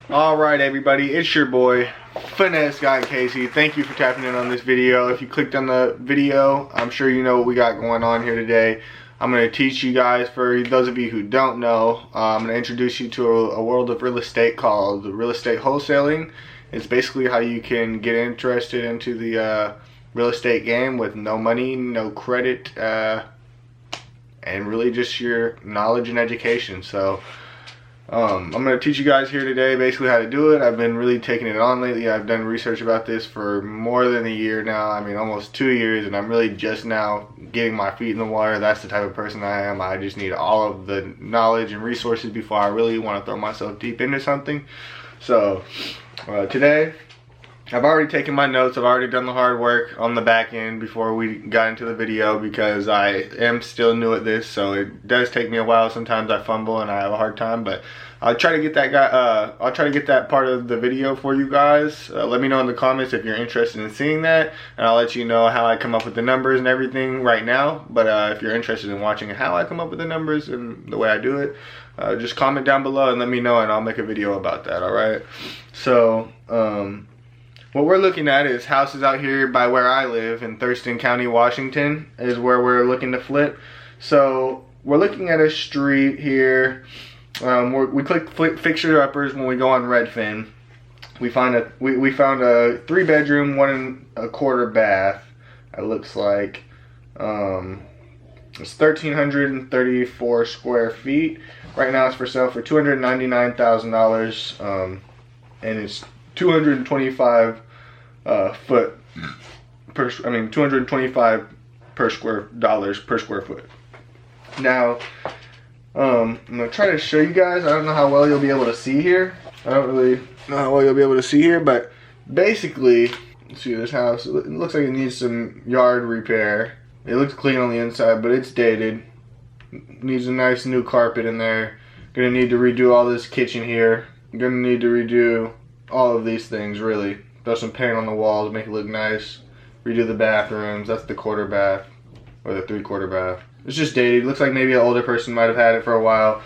Alright everybody, it's your boy, Finesse Guy Casey. Thank you for tapping in on this video. If you clicked on the video, I'm sure you know what we got going on here today. I'm going to teach you guys, for those of you who don't know, I'm going to introduce you to a world of real estate called Real Estate Wholesaling. It's basically how you can get interested into the real estate game with no money, no credit, and really just your knowledge and education. So I'm going to teach you guys here today basically how to do it. I've been really taking it on lately. I've done research about this for more than a year now. I mean, almost 2 years, and I'm really just now getting my feet in the water. That's the type of person I am. I just need all of the knowledge and resources before I really want to throw myself deep into something. So today, I've already taken my notes. I've already done the hard work on the back end before we got into the video, because I am still new at this, so it does take me a while. Sometimes I fumble and I have a hard time, but I'll try to get that I'll try to get that part of the video for you guys. Let me know in the comments if you're interested in seeing that, and I'll let you know how I come up with the numbers and everything right now. But if you're interested in watching how I come up with the numbers and the way I do it, just comment down below and let me know, and I'll make a video about that. All right. So what we're looking at is houses out here by where I live in Thurston County, Washington, is where we're looking to flip. So we're looking at a street here. We click fixture uppers when we go on Redfin. We found a 3-bedroom, 1 1/4 bath. It looks like it's 1,334 square feet. Right now it's for sale for $299,000, and it's 225 foot per. I mean 225 per dollars per square foot. Now, I'm gonna try to show you guys. I don't know how well you'll be able to see here. I don't really know how well you'll be able to see here, but basically, see this house. It looks like it needs some yard repair. It looks clean on the inside, but it's dated. Needs a nice new carpet in there. Gonna need to redo all this kitchen here. Gonna need to redo all of these things, really. Throw some paint on the walls, make it look nice. Redo the bathrooms. That's the 1/4 bath, or the 3/4 bath. It's just dated. Looks like maybe an older person might have had it for a while.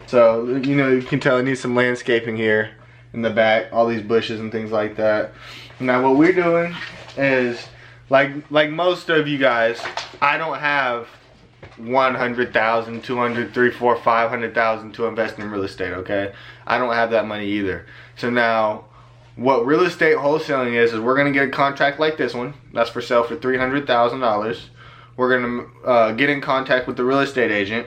So, you know, you can tell it needs some landscaping here in the back. All these bushes and things like that. Now, what we're doing is, like most of you guys, I don't have 100,000, 200, 300, 400, 500,000 to invest in real estate, okay? I don't have that money either. So now, what real estate wholesaling is we're gonna get a contract like this one that's for sale for $300,000. We're gonna get in contact with the real estate agent,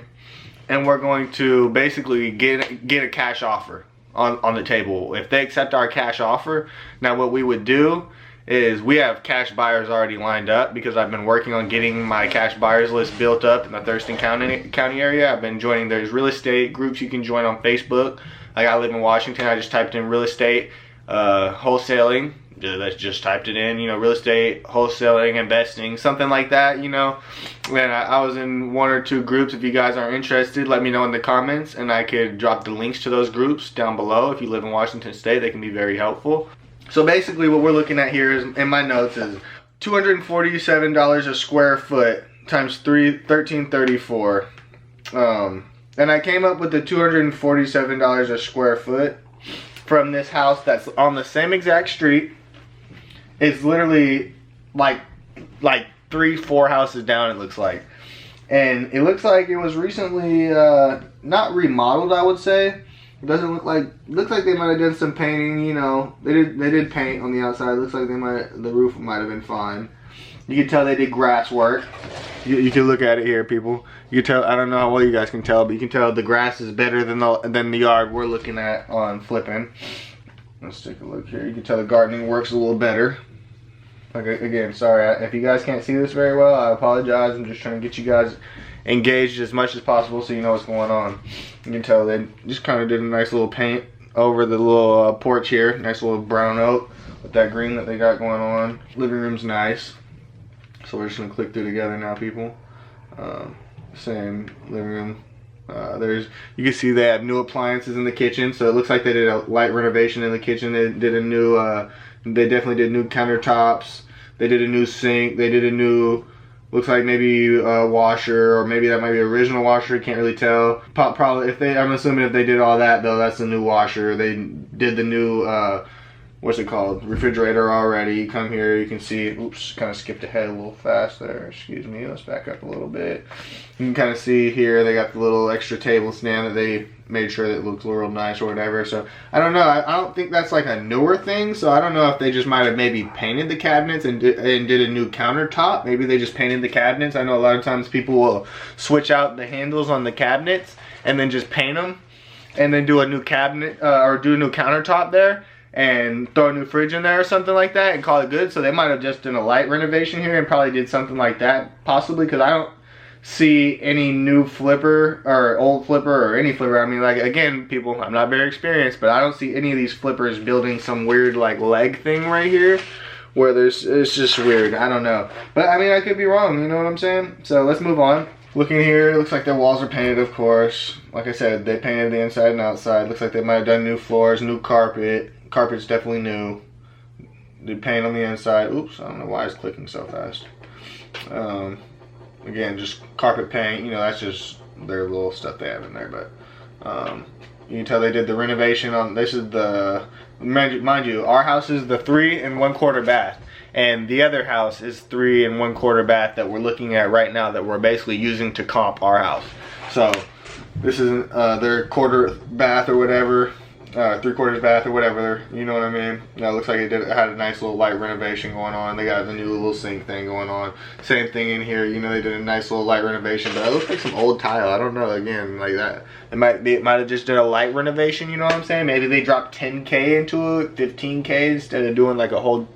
and we're going to basically get a cash offer on the table. If they accept our cash offer, now what we would do is, we have cash buyers already lined up, because I've been working on getting my cash buyers list built up in the Thurston County area. I've been joining, there's real estate groups you can join on Facebook. Like, I live in Washington. I just typed in real estate wholesaling. That's just typed it in, you know, real estate wholesaling, investing, something like that, you know. And I was in 1 or 2 groups. If you guys are interested, let me know in the comments, and I could drop the links to those groups down below. If you live in Washington State, they can be very helpful. So basically what we're looking at here is, in my notes, is $247 a square foot times 1334. And I came up with the $247 a square foot from this house that's on the same exact street. It's literally like 3-4 houses down, it looks like. And it looks like it was recently not remodeled, I would say. It doesn't look like, looks like they might have done some painting, you know. They did paint on the outside. It looks like the roof might have been fine. You can tell they did grass work. You can look at it here, people. You can tell, I don't know how well you guys can tell, but you can tell the grass is better than the yard we're looking at on flipping. Let's take a look here. You can tell the gardening works a little better. Okay, again, sorry if you guys can't see this very well. I apologize. I'm just trying to get you guys engaged as much as possible so you know what's going on. You can tell they just kind of did a nice little paint over the little porch here. Nice little brown oak with that green that they got going on. Living room's nice. So we're just gonna click through together now, people. Same living room. You can see they have new appliances in the kitchen, so it looks like they did a light renovation in the kitchen. They did a new, they definitely did new countertops. They did a new sink. They did a new Looks like maybe a washer, or maybe that might be original washer. Can't really tell. Probably if they, I'm assuming if they did all that though, that's the new washer. They did the new what's it called? Refrigerator already. You come here, you can see. Oops, kind of skipped ahead a little fast there. Excuse me. Let's back up a little bit. You can kind of see here they got the little extra table stand that they made sure that it looks real nice or whatever. So I don't know. I don't think that's like a newer thing. So I don't know if they just might have maybe painted the cabinets and did a new countertop. Maybe they just painted the cabinets. I know a lot of times people will switch out the handles on the cabinets and then just paint them, and then do a new cabinet or do a new countertop there, and throw a new fridge in there or something like that and call it good. So they might have just done a light renovation here and probably did something like that, possibly, because I don't see any new flipper or old flipper or any flipper. I mean, like, again, people, I'm not very experienced, but I don't see any of these flippers building some weird like leg thing right here where it's just weird. I don't know, but I mean, I could be wrong, you know what I'm saying? So let's move on. Looking here, it looks like their walls are painted, of course. Like I said, they painted the inside and outside. Looks like they might have done new floors, new carpet. Carpet's definitely new. They paint on the inside. Oops, I don't know why it's clicking so fast. Again, just carpet paint. You know, that's just their little stuff they have in there. But you can tell they did the renovation on. This is the mind you, our house is the 3 1/4 bath, and the other house is 3 1/4 bath that we're looking at right now, that we're basically using to comp our house. So this is their quarter bath or whatever. 3/4 bath or whatever, you know what I mean? Now it looks like it had a nice little light renovation going on. They got the new little sink thing going on. Same thing in here, you know, they did a nice little light renovation, but it looks like some old tile. I don't know, again, like that. It might have just did a light renovation, you know what I'm saying? Maybe they dropped 10K into it, 15K, instead of doing like a whole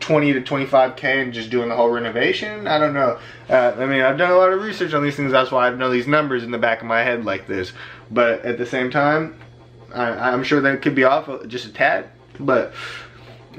20 to 25K and just doing the whole renovation. I don't know. I mean, I've done a lot of research on these things. That's why I know these numbers in the back of my head like this. But at the same time, I'm sure they could be off just a tad, but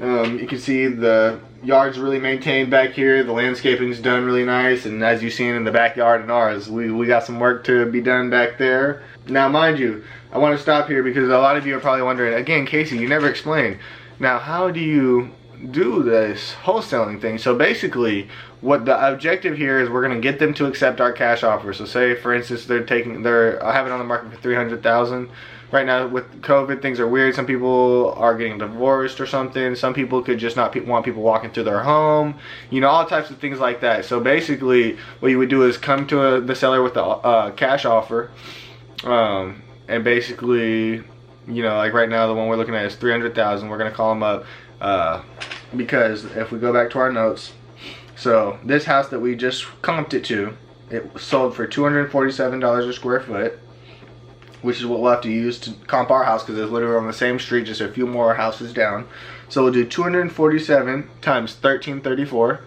you can see the yard's really maintained back here. The landscaping's done really nice, and as you've seen in the backyard in ours, we got some work to be done back there. Now, mind you, I want to stop here because a lot of you are probably wondering, again, Casey, you never explained. Now, how do you do this wholesaling thing? So basically, what the objective here is, we're going to get them to accept our cash offer. So say, for instance, they're having it on the market for $300,000. Right now with COVID, things are weird. Some people are getting divorced or something. Some people could just not want people walking through their home. You know, all types of things like that. So basically, what you would do is come to the seller with a cash offer, and basically, you know, like right now, the one we're looking at is $300,000. We're gonna call them up because if we go back to our notes, so this house that we just comped it to, it sold for $247 a square foot, which is what we'll have to use to comp our house because it's literally on the same street, just a few more houses down. So we'll do 247 times 1334.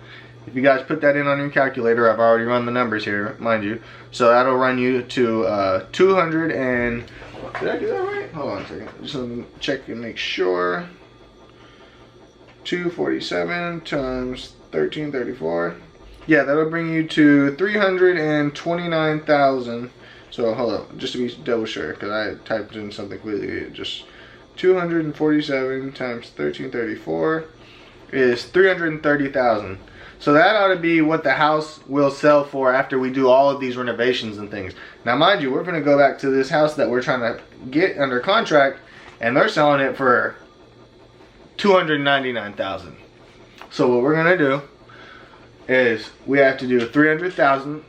If you guys put that in on your calculator, I've already run the numbers here, mind you. So that'll run you to 200 and, did I do that right? Hold on a second, just let me check and make sure. 247 times 1334. Yeah, that'll bring you to 329,000. So hold up, just to be double sure, because I typed in something completely. Just 247 times 1334 is 330,000. So that ought to be what the house will sell for after we do all of these renovations and things. Now, mind you, we're going to go back to this house that we're trying to get under contract, and they're selling it for 299,000. So what we're going to do is we have to do 300,000.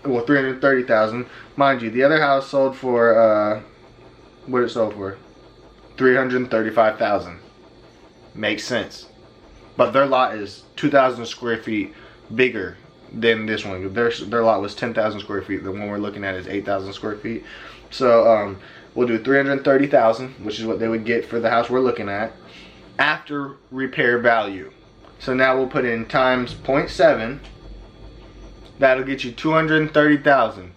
Well, 330,000. Mind you, the other house sold for what it sold for, 335,000. Makes sense. But their lot is 2,000 square feet bigger than this one. Their lot was 10,000 square feet. The one we're looking at is 8,000 square feet. So we'll do 330,000, which is what they would get for the house we're looking at after repair value. So now we'll put in times 0.7. That'll get you 230,000.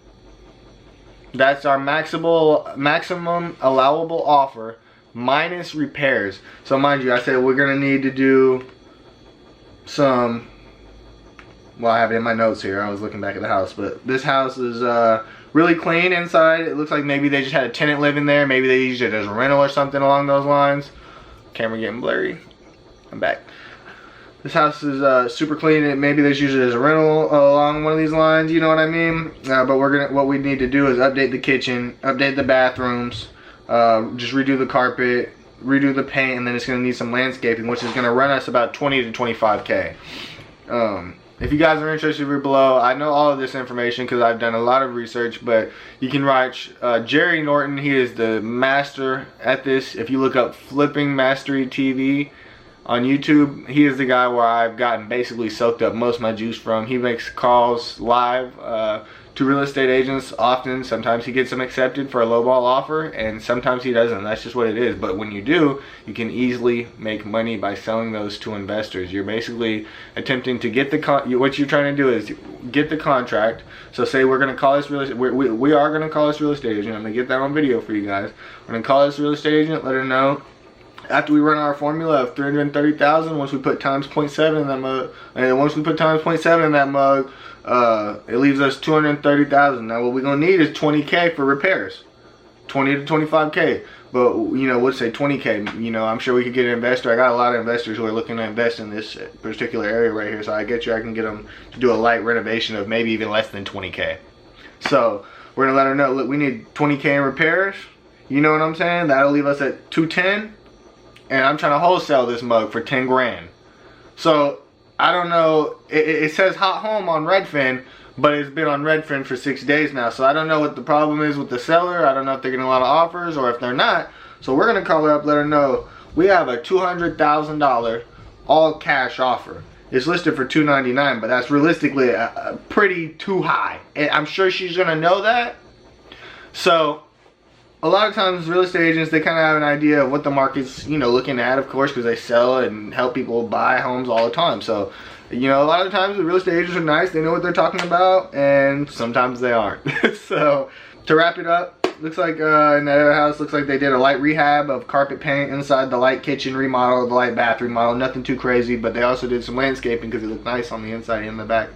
That's our maximum allowable offer minus repairs. So mind you, I said we're gonna need to do some. Well, I have it in my notes here. I was looking back at the house, but this house is really clean inside. It looks like maybe they just had a tenant living there. Maybe they used it as a rental or something along those lines. Camera getting blurry. I'm back. This house is super clean. Maybe there's usually a rental along one of these lines, you know what I mean? But what we need to do is update the kitchen, update the bathrooms, just redo the carpet, redo the paint, and then it's gonna need some landscaping, which is gonna run us about 20 to 25K. If you guys are interested, read below. I know all of this information because I've done a lot of research, but you can watch Jerry Norton. He is the master at this. If you look up Flipping Mastery TV on YouTube, he is the guy where I've gotten basically soaked up most of my juice from. He makes calls live to real estate agents often. Sometimes he gets them accepted for a lowball offer, and sometimes he doesn't. That's just what it is. But when you do, you can easily make money by selling those to investors. You're basically attempting to get the what you're trying to do is get the contract. So say we're going to call this real estate, we are going to call this real estate agent. I'm going to get that on video for you guys. We're going to call this real estate agent, let her know. After we run our formula of 330,000, once we put times 0.7 in that mug, and once we put times 0.7 in that mug, it leaves us 230,000. Now what we're gonna need is 20K for repairs, 20 to 25K. But you know, let's say 20K. You know, I'm sure we could get an investor. I got a lot of investors who are looking to invest in this particular area right here. So I get you, I can get them to do a light renovation of maybe even less than 20K. So we're gonna let her know. Look, we need 20K in repairs. You know what I'm saying? That'll leave us at 210. And I'm trying to wholesale this mug for 10 grand. So I don't know, it says hot home on Redfin, but it's been on Redfin for 6 days now. So I don't know what the problem is with the seller. I don't know if they're getting a lot of offers or if they're not. So we're gonna call her up, let her know we have a $200,000 all cash offer. It's listed for $299, but that's realistically a pretty too high. And I'm sure she's gonna know that. So a lot of times real estate agents, they kind of have an idea of what the market's, you know, looking at, of course, because they sell and help people buy homes all the time. So, you know, a lot of times the real estate agents are nice. They know what they're talking about, and sometimes they aren't. So, to wrap it up, looks like in that other house, looks like they did a light rehab of carpet paint inside, the light kitchen remodel, the light bathroom remodel. Nothing too crazy, but they also did some landscaping because it looked nice on the inside and the back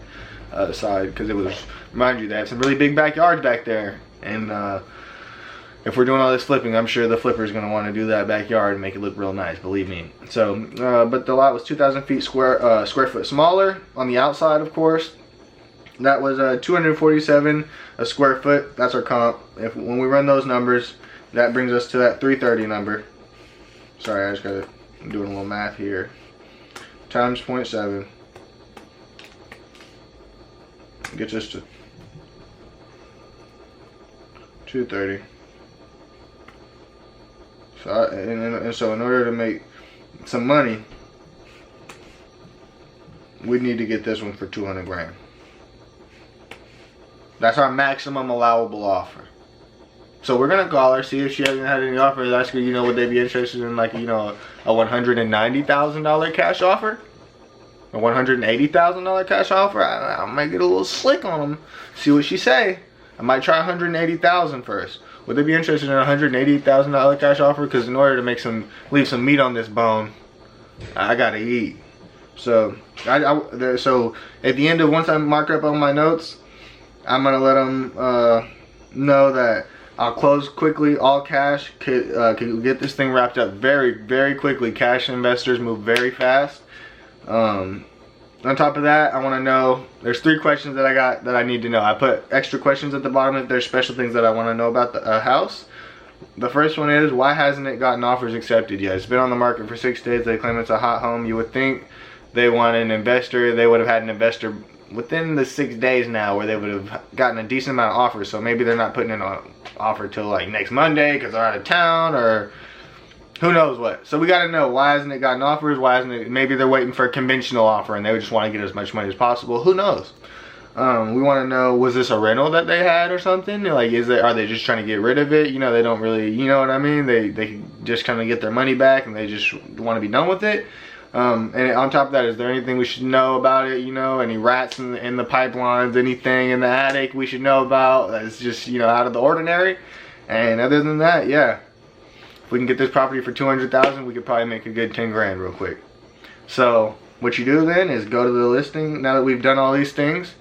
side, because it was, remind you, they have some really big backyards back there. And if we're doing all this flipping, I'm sure the flipper is going to want to do that backyard and make it look real nice, believe me. So, but the lot was 2,000 feet square foot smaller on the outside, of course. That was 247 a square foot. That's our comp. When we run those numbers, that brings us to that 330 number. Sorry, I just got to, I'm doing a little math here. Times 0.7 gets us to 230. So, so in order to make some money, we need to get this one for 200 grand. That's our maximum allowable offer. So we're gonna call her, see if she hasn't had any offers. Ask her, you know, would they be interested in, like, you know, a $190,000 cash offer, a $180,000 cash offer. I might get a little slick on them. See what she say. I might try 180,000 first. Would they be interested in a $180,000 cash offer? Because in order to leave some meat on this bone, I gotta eat. So, so at the end of, once I mark up on my notes, I'm gonna let them know that I'll close quickly, all cash. Could get this thing wrapped up very, very quickly. Cash investors move very fast. On top of that, I want to know, there's 3 questions that I got that I need to know. I put extra questions at the bottom if there's special things that I want to know about the house. The first one is, why hasn't it gotten offers accepted yet? It's been on the market for 6 days. They claim it's a hot home. You would think they want an investor. They would have had an investor within the 6 days now where they would have gotten a decent amount of offers. So maybe they're not putting in an offer till like next Monday because they're out of town, or who knows what. So we got to know, why hasn't it gotten offers? Why hasn't it? Maybe they're waiting for a conventional offer and they would just want to get as much money as possible. Who knows? We want to know, was this a rental that they had or something? Like, are they just trying to get rid of it? You know, they don't really, you know what I mean? They just kind of get their money back and they just want to be done with it. And on top of that, is there anything we should know about it? You know, any rats in the pipelines, anything in the attic we should know about that's just, you know, out of the ordinary? And other than that, yeah. If we can get this property for 200,000, we could probably make a good 10 grand real quick. So what you do then is go to the listing. Now that we've done all these things,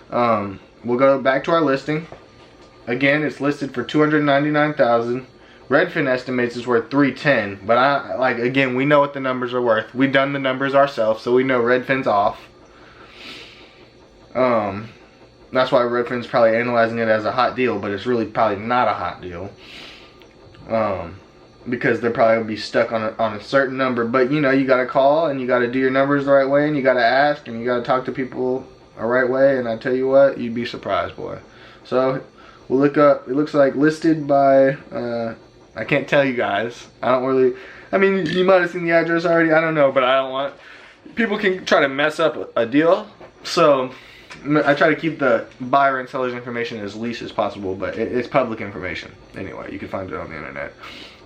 we'll go back to our listing. Again, it's listed for 299,000. Redfin estimates it's worth 310, but again, we know what the numbers are worth. We've done the numbers ourselves, so we know Redfin's off. That's why Redfin's probably analyzing it as a hot deal, but it's really probably not a hot deal. Because they're probably gonna be stuck on a certain number. But you know, you gotta call and you gotta do your numbers the right way, and you gotta ask and you gotta talk to people the right way. And I tell you what, you'd be surprised, boy. So we'll look up. It looks like listed by. I can't tell you guys. I don't really. I mean, you might have seen the address already. I don't know, but I don't want. People can try to mess up a deal, so I try to keep the buyer and seller's information as least as possible. But it's public information anyway. You can find it on the internet.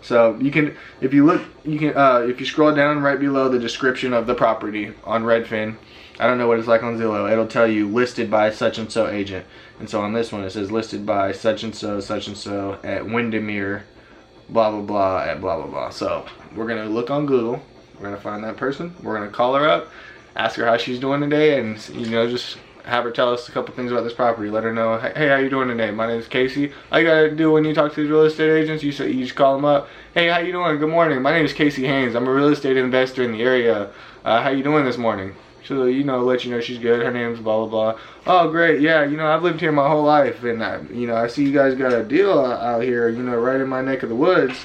So you can, if you look, you can if you scroll down right below the description of the property on Redfin. I don't know what it's like on Zillow. It'll tell you listed by such and so agent. And so on this one it says listed by such and so at Windermere, blah blah blah at blah blah blah. So we're gonna look on Google. We're gonna find that person. We're gonna call her up, ask her how she's doing today, and you know, just have her tell us a couple things about this property. Let her know, hey, how you doing today? My name is Casey. All you gotta do when you talk to these real estate agents, you just call them up. Hey, how you doing? Good morning. My name is Casey Haynes. I'm a real estate investor in the area. How you doing this morning? So, you know, let you know she's good. Her name's blah, blah, blah. Oh, great. Yeah, you know, I've lived here my whole life. And, you know, I see you guys got a deal out here, you know, right in my neck of the woods.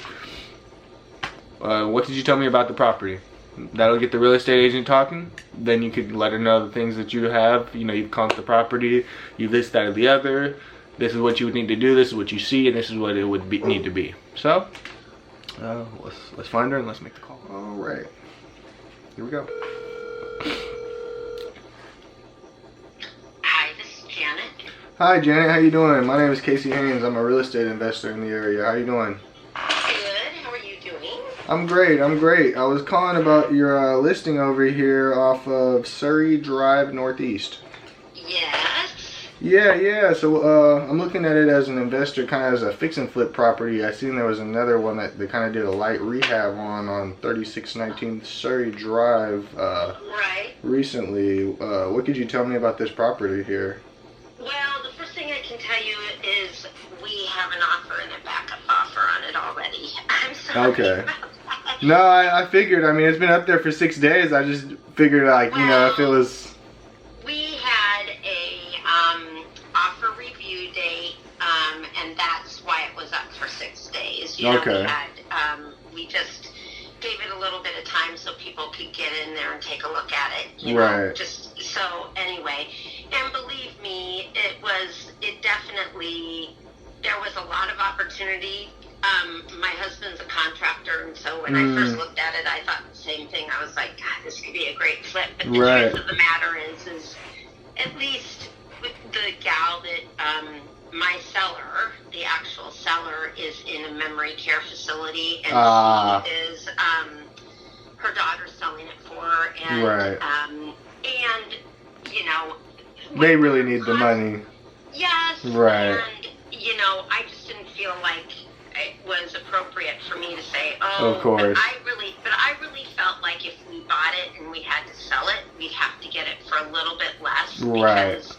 What did you tell me about the property? That'll get the real estate agent talking. Then you could let her know the things that you have. You know, you've comped the property. You've this, that, or the other. This is what you would need to do. This is what you see. And this is what it would need to be. So, let's find her and let's make the call. All right. Here we go. Hi Janet, how you doing? My name is Casey Haynes. I'm a real estate investor in the area. How you doing? Good. How are you doing? I'm great. I'm great. I was calling about your listing over here off of Surrey Drive Northeast. Yes. Yeah. So I'm looking at it as an investor, kind of as a fix and flip property. I seen there was another one that they kind of did a light rehab on 3619 Surrey Drive Right. recently. What could you tell me about this property here? Well, the first thing I can tell you is we have an offer and a backup offer on it already. I'm sorry. Okay. No, I figured. I mean, it's been up there for 6 days. I just figured, like, well, you know, if it was. We had a offer review date, and that's why it was up for 6 days. You know, okay. We just gave it a little bit of time so people could get in there and take a look at it. You right. know, just so anyway. And believe me, it definitely, there was a lot of opportunity. My husband's a contractor, and so when I first looked at it, I thought the same thing. I was like, God, this could be a great flip. But the right. truth of the matter is at least with the gal that, my seller, the actual seller, is in a memory care facility, and she is, her daughter's selling it for her, and, right. And, you know, they really need the money. Yes. Right. And, you know, I just didn't feel like it was appropriate for me to say, oh, of course. But I really felt like if we bought it and we had to sell it, we'd have to get it for a little bit less. Right. Because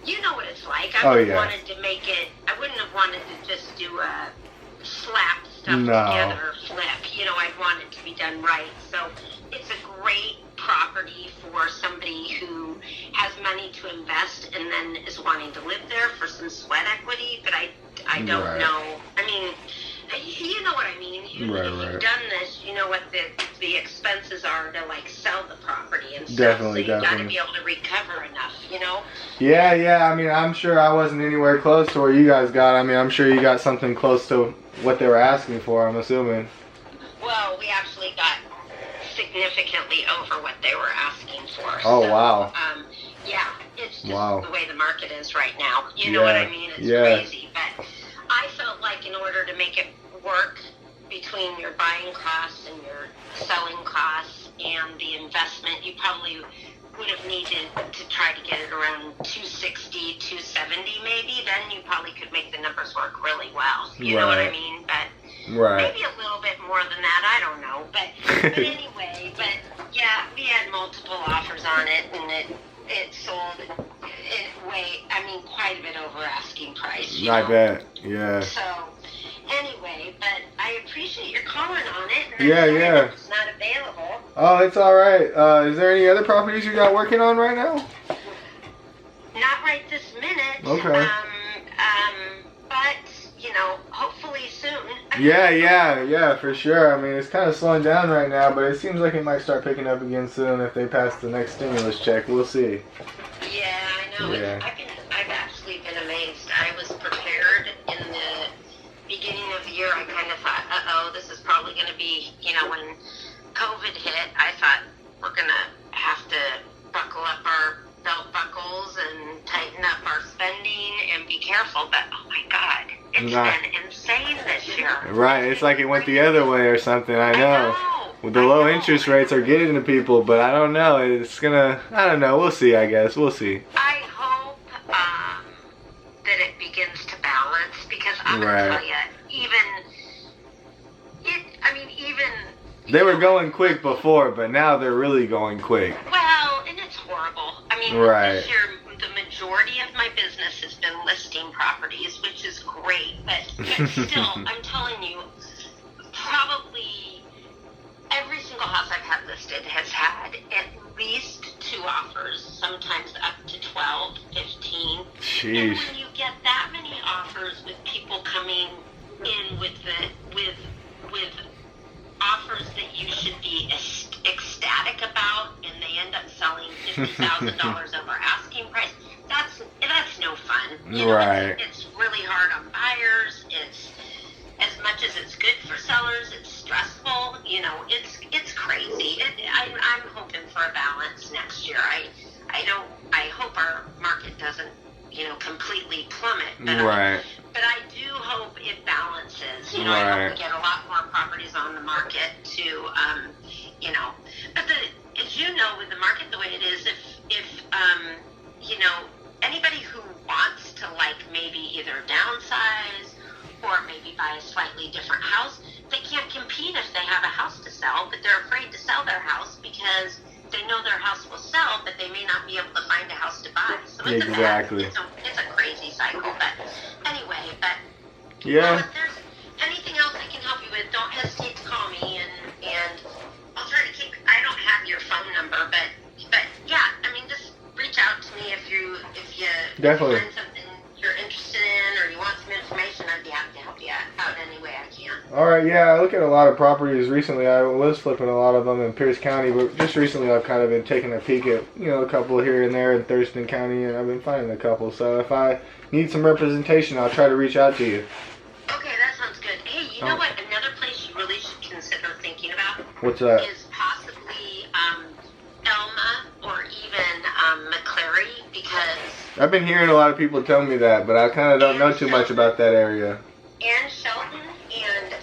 you know what it's like. I wouldn't have wanted to just do a slap stuff together flip. You know, I'd want it to be done right. So it's a great property for somebody who has money to invest and then is wanting to live there for some sweat equity, but I don't right. know. I mean, you know what I mean. If you've done this, you know what the expenses are to like sell the property and stuff. Definitely, so you got to be able to recover enough, you know. Yeah. I mean, I'm sure I wasn't anywhere close to where you guys got. I mean, I'm sure you got something close to what they were asking for, I'm assuming. Well, we actually got significantly over what they were asking for. Oh, so, wow. Yeah, it's just the way the market is right now. You know what I mean? It's crazy. But I felt like in order to make it work between your buying costs and your selling costs and the investment, you probably would have needed to try to get it around 260, 270 maybe. Then you probably could make the numbers work really well. You know what I mean? But maybe a little bit more than that. I don't know. But anyway, but yeah, we had multiple offers on it, and it sold quite a bit over asking price. I bet. Yeah. So anyway, but appreciate your calling on it. And yeah, yeah. It's not available. Oh, it's all right. Is there any other properties you got working on right now? Not right this minute. Okay. But you know, hopefully soon. Yeah, for sure. I mean, it's kind of slowing down right now, but it seems like it might start picking up again soon if they pass the next stimulus check. We'll see. Yeah, I know. Yeah. I've actually been amazed. I was prepared in the beginning of the year. I kind of thought, uh-oh, this is probably going to be, you know, when COVID hit, I thought we're going to have to buckle up our belt buckles and tighten up our spending and be careful. But, oh, my God, it's been insane this year. Right, it's like it went the other way or something. I know. The low interest rates are getting to people, but I don't know. It's gonna, I don't know. We'll see, I guess. We'll see. I hope that it begins to balance, because I'm going to tell you, they were going quick before, but now they're really going quick. Well, and it's horrible. I mean, this year, the majority of my business has been listing properties, which is great, but still, I'm telling you, probably every single house I've had listed has had at least 2 offers, sometimes up to 12, 15. Sheesh. And when you get that many offers with people coming in with offers that you should be ecstatic about, and they end up selling $50,000 over asking price, that's no fun. You know, it's really hard on buyers. It's, as much as it's good for sellers, it's stressful. You know, it's crazy. I'm hoping for a balance next year. I hope our market doesn't, you know, completely plummet. But I do hope it balances. You know, I hope we get a lot more properties on the market to, you know. But as you know, with the market the way it is, if you know, anybody who wants to, like, maybe either downsize or maybe buy a slightly different house, they can't compete if they have a house to sell, but they're afraid to sell their house because they know their house will sell, but they may not be able to find a house to buy. So it's it's a crazy cycle. But anyway, well, if there's anything else I can help you with, don't hesitate to call me, and I'll try to keep. I don't have your phone number, but yeah, I mean, just reach out to me if you definitely find something you're interested in or you want some information. I'd be happy to help you out any way I can. All right, yeah, I look at a lot of properties recently. I was flipping a lot of them in Pierce County, but just recently I've kind of been taking a peek at, you know, a couple here and there in Thurston County, and I've been finding a couple. So if I need some representation, I'll try to reach out to you. Okay, that sounds good. Hey, you know what? Another place you really should consider thinking about. What's that? Is possibly Elma or even McCleary, because I've been hearing a lot of people tell me that, but I kind of don't know too much about that area. And Shelton, and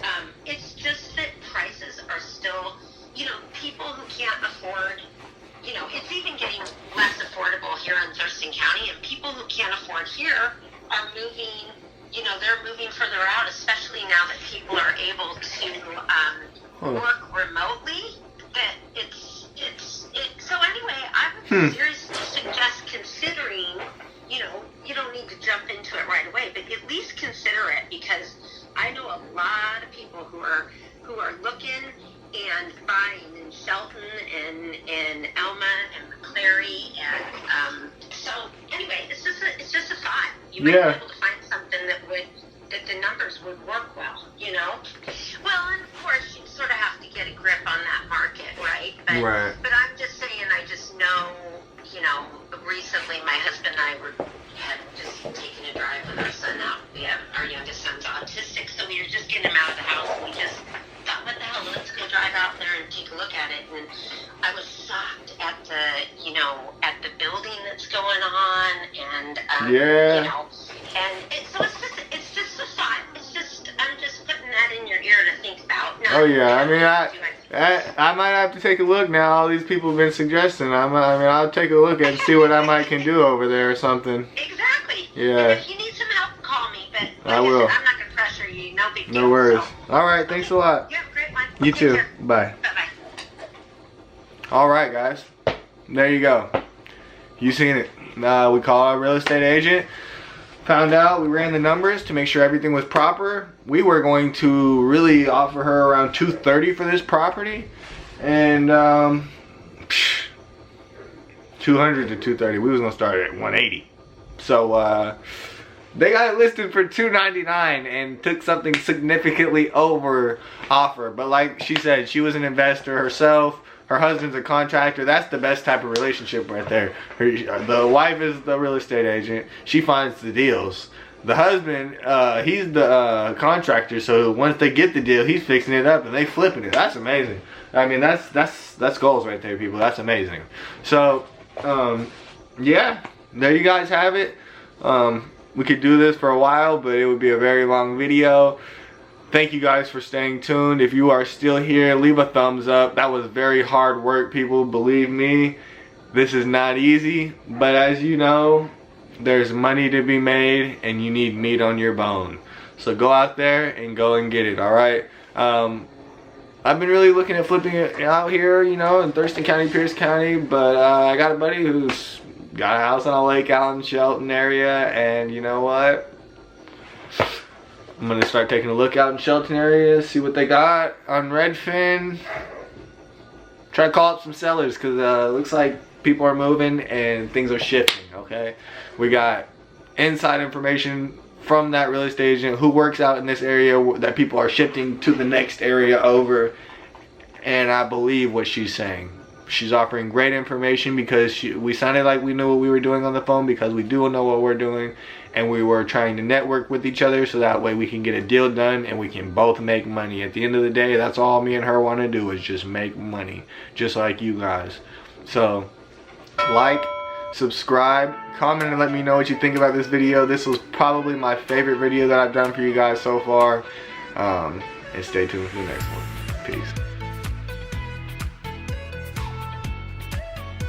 it's just that prices are still, you know, people who can't afford, you know, it's even getting less affordable here in Thurston County, and people who can't afford here are moving, you know, they're moving further out, especially now that people are able to work remotely. That so anyway, I would seriously suggest considering, you know, you don't need to jump into it right away, but at least consider it, because I know a lot of people who are looking and buying in Shelton and Elma and McCleary, and so anyway, it's just a thought. You might be able to find something that the numbers would work well, you know. Well, and of course you sort of have to get a grip on that market, right? But I'm just saying, I just know, you know, recently my husband and I had just taken a drive with our son out. Our youngest son's autistic, so we were just getting him out of the house, and we just thought, what the hell, let's go drive out there and take a look at it. And I was shocked at the building that's going on, and you know, and so it's just a thought. I'm just putting that in your ear to think about. I mean, I might have to take a look now. All these people have been suggesting. I'll take a look and see what I can do over there or something. Exactly. Yeah. And if you need some help, call me. But I will. I'm not gonna pressure you. No big deal. No worries. So. All right. Thanks a lot. You have a great one. You too. Bye. Bye-bye. All right, guys. There you go. You seen it. We call our real estate agent. found out, we ran the numbers to make sure everything was proper. We were going to really offer her around $230 for this property, and 200 to 230. We was gonna start at 180. So they got it listed for $299 and took something significantly over offer. But like she said, she was an investor herself. Her husband's a contractor. That's the best type of relationship right there. The wife is the real estate agent. She finds the deals. The husband, he's the contractor. So once they get the deal, he's fixing it up and they flipping it. That's amazing. I mean, that's goals right there, people. That's amazing. So, yeah, there you guys have it. We could do this for a while, but it would be a very long video. Thank you guys for staying tuned. If you are still here, leave a thumbs up. That was very hard work, people. Believe me, this is not easy. But as you know, there's money to be made and you need meat on your bone. So go out there and go and get it, alright? I've been really looking at flipping it out here, you know, in Thurston County, Pierce County. But I got a buddy who's got a house on a lake out in Shelton area. And you know what? I'm gonna start taking a look out in Shelton area, see what they got on Redfin. Try to call up some sellers, because it looks like people are moving and things are shifting, okay? We got inside information from that real estate agent who works out in this area that people are shifting to the next area over, and I believe what she's saying. She's offering great information because we sounded like we knew what we were doing on the phone, because we do know what we're doing, and we were trying to network with each other so that way we can get a deal done and we can both make money. At the end of the day, that's all me and her want to do, is just make money, just like you guys. So like, subscribe, comment, and let me know what you think about this video. This was probably my favorite video that I've done for you guys so far. And stay tuned for the next one. Peace.